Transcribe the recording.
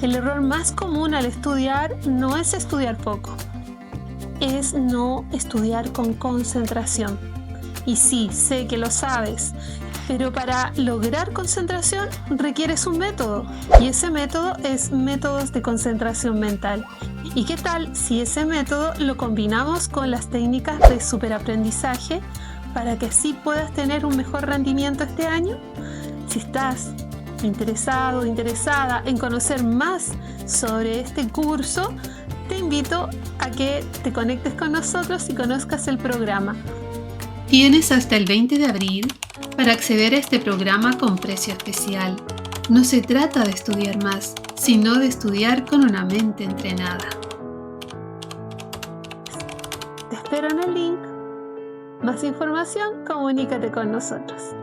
El error más común al estudiar no es estudiar poco, es no estudiar con concentración. Y sí, sé que lo sabes, pero para lograr concentración requieres un método, y ese método es métodos de concentración mental. ¿Y qué tal si ese método lo combinamos con las técnicas de superaprendizaje para que así puedas tener un mejor rendimiento este año? Si estás interesado o interesada en conocer más sobre este curso, te invito a que te conectes con nosotros y conozcas el programa. Tienes hasta el 20 de abril para acceder a este programa con precio especial. No se trata de estudiar más, sino de estudiar con una mente entrenada. Te espero en el link. Más información, comunícate con nosotros.